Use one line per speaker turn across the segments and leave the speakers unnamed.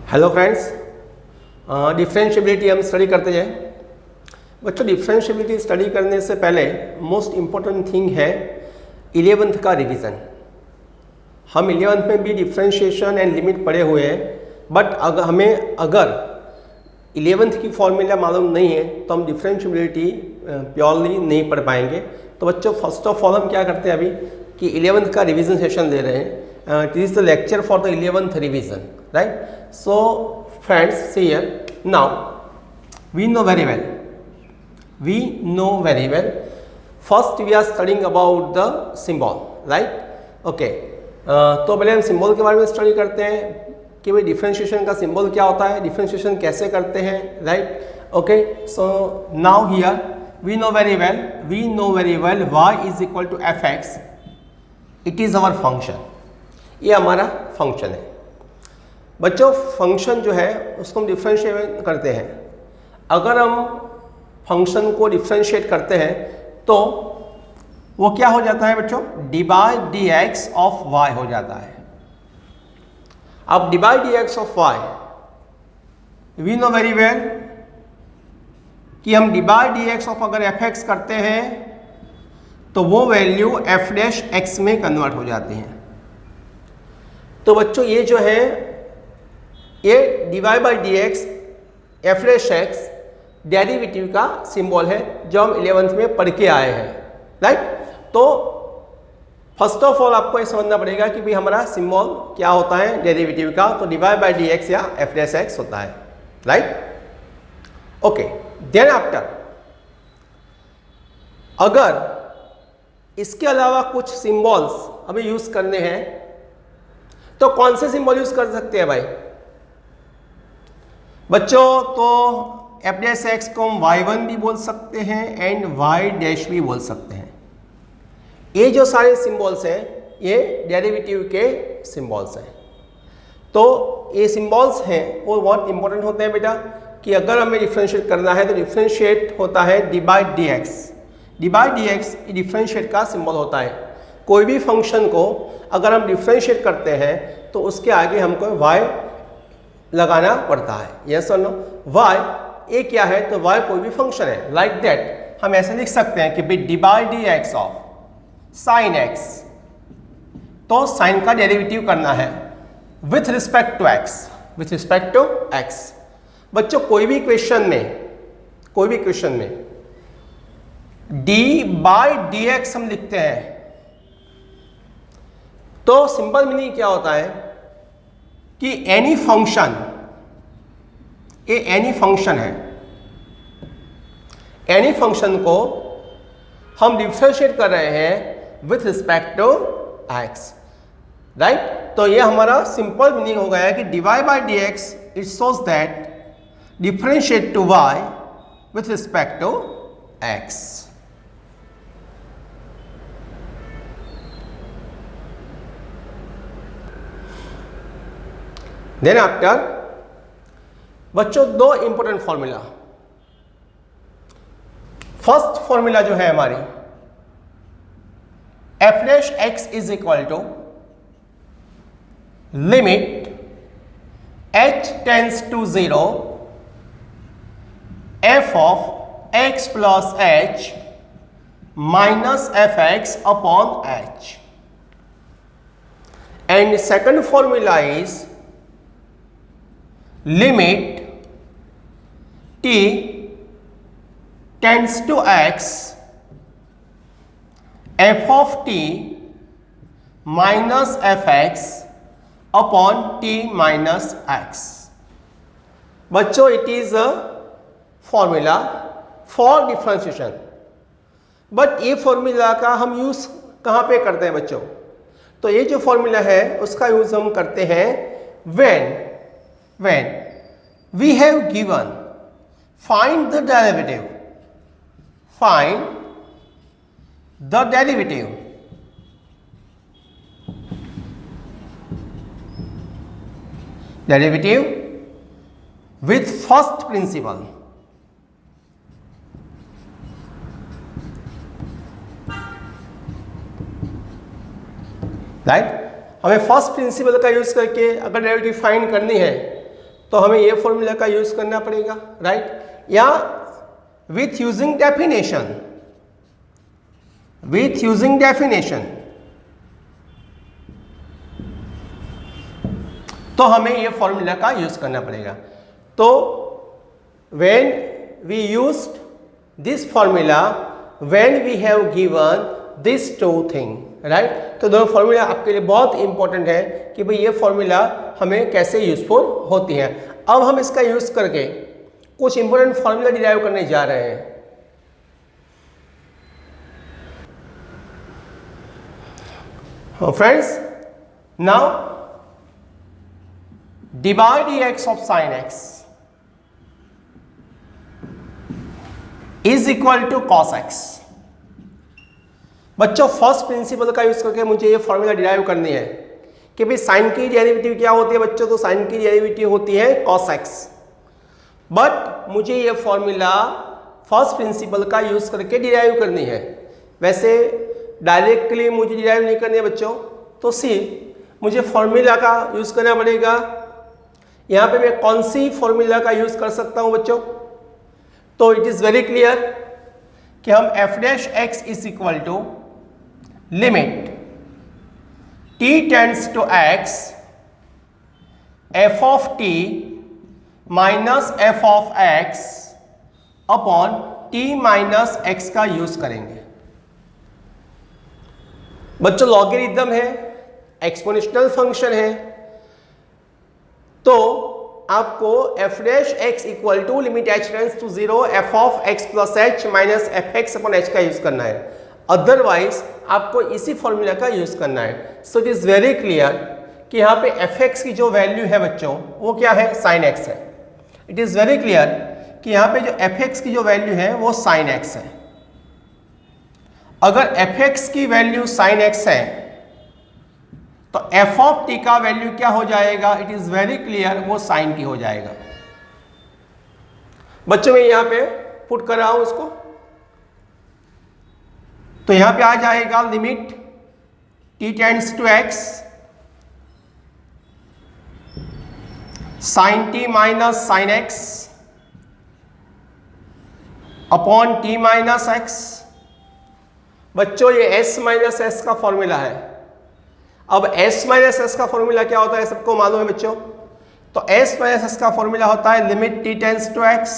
Hello friends, differentiability हम study करते हैं। बच्चों, डिफरेंशिएबिलिटी स्टडी करने से पहले मोस्ट इम्पोर्टेंट थिंग है 11th का रिवीजन। हम 11th में भी डिफरेंशिएशन एंड लिमिट पढ़े हुए हैं, बट अगर 11th की फॉर्मूला मालूम नहीं है तो हम डिफरेंशिएबिलिटी प्योरली नहीं पढ़ पाएंगे। तो बच्चों, फर्स्ट ऑफ ऑल हम क्या करते हैं अभी कि 11th का रिवीजन सेशन ले रहे हैं। It is the lecture for the 11th revision, right? So friends, see here, now we know very well, first we are studying about the symbol, right? Okay, तो पहले हम सिंबल के बारे में स्टडी करते हैं कि भाई डिफरेंशिएशन का सिंबल क्या होता है, डिफरेंशिएशन कैसे करते हैं, right? Okay, so now here we know very well y is equal to fx. it is our function, ये हमारा फंक्शन है। बच्चों, फंक्शन जो है उसको हम डिफरेंशिएट करते हैं। अगर हम फंक्शन को डिफरेंशिएट करते हैं तो वो क्या हो जाता है बच्चों? D by D X of Y हो जाता है। अब D by D X of Y we know very well कि हम D by D X of अगर एफ एक्स करते हैं तो वो वैल्यू एफ डैश एक्स में कन्वर्ट हो जाती हैं। तो बच्चों, ये जो है ये D Y by D X F dash X derivative का सिंबल है जो हम 11th में पढ़ के आए हैं, राइट? तो फर्स्ट ऑफ ऑल आपको ये समझना पड़ेगा कि भाई हमारा सिंबल क्या होता है डेरिवेटिव का। तो D Y by D X या एफ डैश एक्स होता है, राइट? ओके, देन आफ्टर अगर इसके अलावा कुछ सिंबल्स हमें यूज करने हैं तो कौन से सिंबल यूज कर सकते हैं भाई बच्चों? तो एफ डैश एक्स को हम y1 भी बोल सकते हैं एंड y डैश भी बोल सकते हैं। ये जो सारे सिंबल्स हैं ये डेरिवेटिव के सिंबल्स हैं। तो ये सिंबल्स हैं वो बहुत इंपॉर्टेंट होते हैं बेटा कि अगर हमें डिफरेंशिएट करना है तो डिफरेंशिएट होता है D by D x. D by D x differentiate का सिंबल होता है। कोई भी फंक्शन को अगर हम डिफरेंशिएट करते हैं तो उसके आगे हमको y लगाना पड़ता है। यस और नो? y ये क्या है? तो y कोई भी फंक्शन है। लाइक दैट हम ऐसे लिख सकते हैं कि भाई D by D X of sine x, तो साइन का डेरिवेटिव करना है विथ रिस्पेक्ट टू एक्स। बच्चों, कोई भी क्वेश्चन में डी बाई डी एक्स हम लिखते हैं तो सिंपल मीनिंग क्या होता है कि एनी फंक्शन, ये एनी फंक्शन है, एनी फंक्शन को हम डिफरेंशिएट कर रहे हैं with respect to X, right? तो ये हमारा सिंपल मीनिंग हो गया कि D Y by D X it shows that differentiate to Y with respect to X. Then after बच्चों, दो इंपॉर्टेंट फॉर्मूला। फर्स्ट फॉर्मूला जो है हमारी F dash X is equal to limit h tends to 0 f of x plus h minus F X upon h। And second formula is limit t tends to x f of t minus fx upon t minus x। बच्चों, it is a formula for differentiation, but ये formula का हम use कहाँ पे करते हैं बच्चों? तो ये जो फॉर्मूला है उसका यूज हम करते हैं when we have given find the derivative with first principle, right? हमें फर्स्ट प्रिंसिपल का यूज करके अगर डेरिवेटिव फाइंड करनी है तो हमें ये फॉर्मूला का यूज करना पड़ेगा, राइट। या with using definition, with using definition, तो हमें ये फॉर्मूला का यूज करना पड़ेगा। तो when we used this formula when we have given this two thing, right. तो दोनों फॉर्मूला आपके लिए बहुत इंपॉर्टेंट है कि भाई ये फॉर्मूला हमें कैसे यूजफुल होती है। अब हम इसका यूज करके कुछ इंपॉर्टेंट फॉर्मूला डिराइव करने जा रहे हैं। Friends, now divide x of sin x is equal to cos x। बच्चों फर्स्ट प्रिंसिपल का यूज करके मुझे ये फॉर्मूला डिराइव करनी है कि भाई साइन की डेरिवेटिव क्या होती है बच्चों, तो साइन की डेरिवेटिव होती है cos x। बट मुझे ये फॉर्मूला फर्स्ट प्रिंसिपल का यूज करके डिराइव करनी है। वैसे डायरेक्टली मुझे डिराइव नहीं करनी है बच्चों, तो सिर्फ मुझे फॉर्मूला का यूज करना पड़ेगा। यहाँ पे मैं कौन सी फॉर्मूला का यूज कर सकता हूँ बच्चों, तो इट इज वेरी क्लियर कि हम f dash x is equal to limit t tends to x f of t minus f of x upon t minus x का यूज करेंगे। बच्चों लॉगरिथम है, एक्सपोनेंशियल फंक्शन है, तो आपको f dash x equal to limit h tends to 0 f of x plus h minus F X upon h का use करना है। अदरवाइज आपको इसी फॉर्मूला का यूज करना है। So it is very clear कि यहाँ पे एफ एक्स की जो वैल्यू है बच्चों वो क्या है, साइन एक्स है। इट इज वेरी क्लियर कि यहाँ पे जो एफ एक्स की जो वैल्यू है वो साइन एक्स है। अगर एफ एक्स की वैल्यू साइन एक्स है तो एफ ऑफ टी का वैल्यू क्या हो जाएगा, इट इज वेरी क्लियर, वो साइन टी हो जाएगा। बच्चों मैं यहां पे पुट कर रहा हूं इसको, तो यहां पे आ जाएगा limit T tends to X sine T minus sine X upon T minus X. बच्चों ये s माइनस एस का फॉर्मूला है। अब s माइनस एस का फॉर्मूला क्या होता है सबको मालूम है बच्चों, तो s माइनस एस का फॉर्मूला होता है limit t tends to x,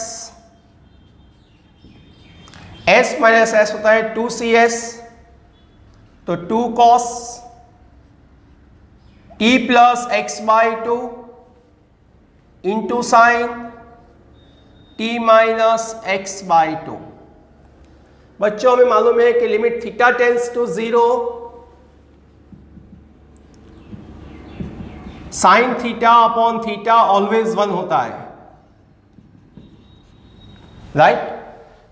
s minus S होता है 2cs, तो 2 cos t plus X by 2 into sine t minus x by 2। बच्चों हमें मालूम है कि limit theta tends to 0 sine theta upon theta always 1 होता है, राइट।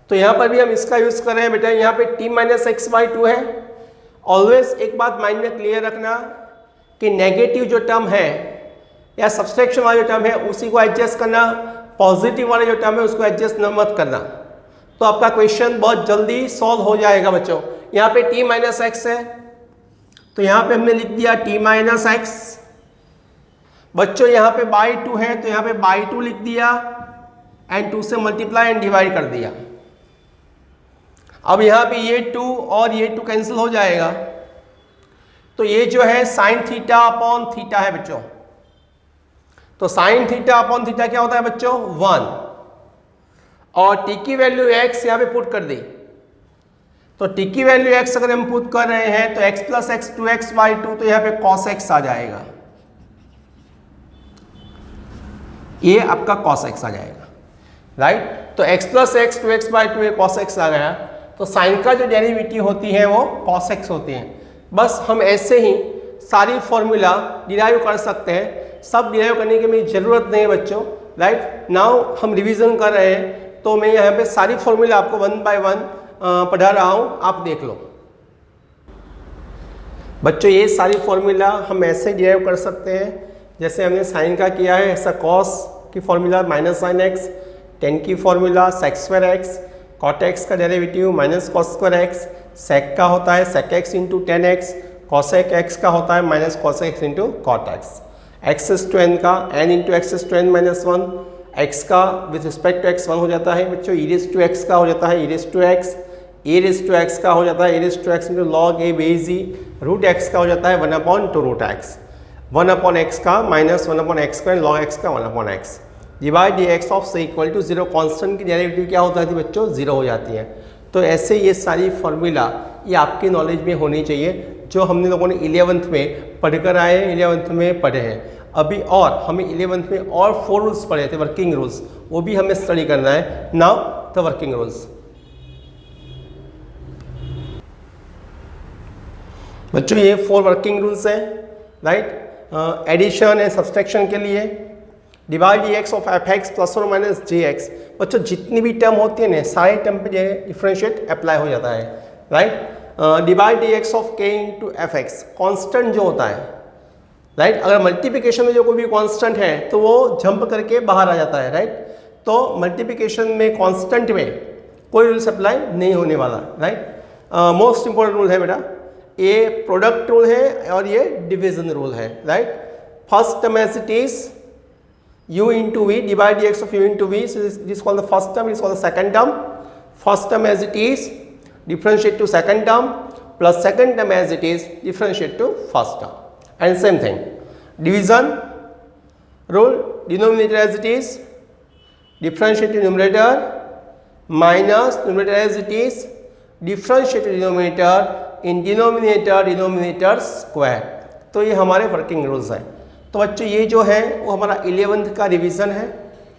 तो यहां पर भी हम इसका यूज कर रहे हैं बेटा, यहां पे t माइनस एक्स बाई 2 है। ऑलवेज एक बात माइंड में क्लियर रखना कि नेगेटिव जो टर्म है या सब्सट्रैक्शन वाला जो टर्म है उसी को एडजस्ट करना, पॉजिटिव वाला जो टर्म है उसको एडजस्ट मत करना, तो आपका क्वेश्चन बहुत जल्दी सॉल्व हो जाएगा बच्चों। यहाँ पे t माइनस एक्स है तो यहाँ पे हमने लिख दिया t माइनस एक्स। बच्चों यहाँ पे बाई 2 है तो यहाँ पे बाई 2 लिख दिया एंड 2 से मल्टीप्लाई एंड डिवाइड कर दिया। अब यहाँ पे ये 2 और ये 2 कैंसिल हो जाएगा, तो ये जो है साइन थीटा अपॉन थीटा है बच्चों। तो साइन थीटा अपॉन थीटा क्या होता है बच्चों, 1, और t की वैल्यू x यहाँ पे पुट कर दी, तो t की वैल्यू x अगर हम पुट कर रहे हैं तो x plus x 2x by 2, तो यहाँ पे cos x आ जाएगा, ये आपका cos x आ जाएगा, राइट। तो x plus x 2x by 2 cos x आ गया, तो साइन का जो डेरिवेटिव होती है वो cos x होती है। बस हम ऐसे ही सारी फॉर्मूला डिराइव कर सकते हैं, सब डिराइव करने की मेरी ज़रूरत नहीं है बच्चों, राइट। नाउ हम रिवीजन कर रहे हैं तो मैं यहाँ पे सारी फॉर्मूला आपको 1 बाय 1 पढ़ा रहा हूँ, आप देख लो। बच्चों ये सारी फॉर्मूला हम ऐसे डिराइव कर सकते हैं जैसे हमने साइन का किया है, ऐसा कॉस की formula minus sine x, tan की formula sec square x, cot x का derivative minus cos square x, sec का होता है sec x into tan x, cosec x का होता है minus cos x into cot x. X's to n का n into x's to n minus one, x का with respect to x one हो जाता है बच्चों, ई रेज टू एक्स का हो जाता है e raise to x, a raise to x का हो जाता है a raise to x into log a base e, root x का हो जाता है 1/2 रूट एक्स, 1/x का minus 1/x square log x का 1/x, divide D X of से इक्वल टू जीरो। कॉन्स्टेंट की डेरिवेटिव क्या होता है बच्चों, जीरो हो जाती है। तो ऐसे ये सारी फार्मूला ये आपकी नॉलेज में होनी चाहिए, जो हमने लोगों ने 11th में पढ़कर आए हैं, 11th में पढ़े हैं अभी, और हमें 11th में और 4 रूल्स पढ़े थे, वर्किंग रूल्स, वो भी हमें स्टडी करना है। Now the working rules. बच्चों ये 4 वर्किंग रूल्स हैं, राइट। एडिशन एंड सब्सट्रैक्शन के लिए divide D X of F x plus और माइनस जे एक्स। बच्चों जितनी भी टर्म होती है ना, सारे टर्म पे जो है डिफ्रेंशिएट अप्लाई हो जाता है, right. Divide D X of के इंटू एफ एक्स, कॉन्स्टेंट जो होता है, राइट। अगर मल्टीप्लिकेशन में जो कोई भी कांस्टेंट है तो वो जंप करके बाहर आ जाता है, राइट। तो मल्टीप्लिकेशन में कांस्टेंट में कोई रूल्स अप्लाई नहीं होने वाला, राइट। मोस्ट इंपॉर्टेंट रूल है बेटा, ये प्रोडक्ट रूल है और ये डिवीजन रूल है, right. First term as it is u into v, divide dx of u into v, so this is called the first term, it is called the second term. First term as it is, differentiate to second term, plus second term as it is, differentiate to first term. And same thing, division rule, denominator as it is, differentiate to numerator, minus numerator as it is, differentiate to denominator, in denominator square. तो ये हमारे working rules हैं। तो बच्चों ये जो है वो हमारा 11th का रिवीजन है,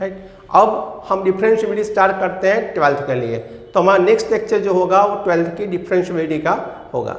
राइट। अब हम डिफरेंशिएबिलिटी स्टार्ट करते हैं 12th के लिए। तो हमारा नेक्स्ट लेक्चर जो होगा वो 12th की डिफरेंशिएबिलिटी का होगा।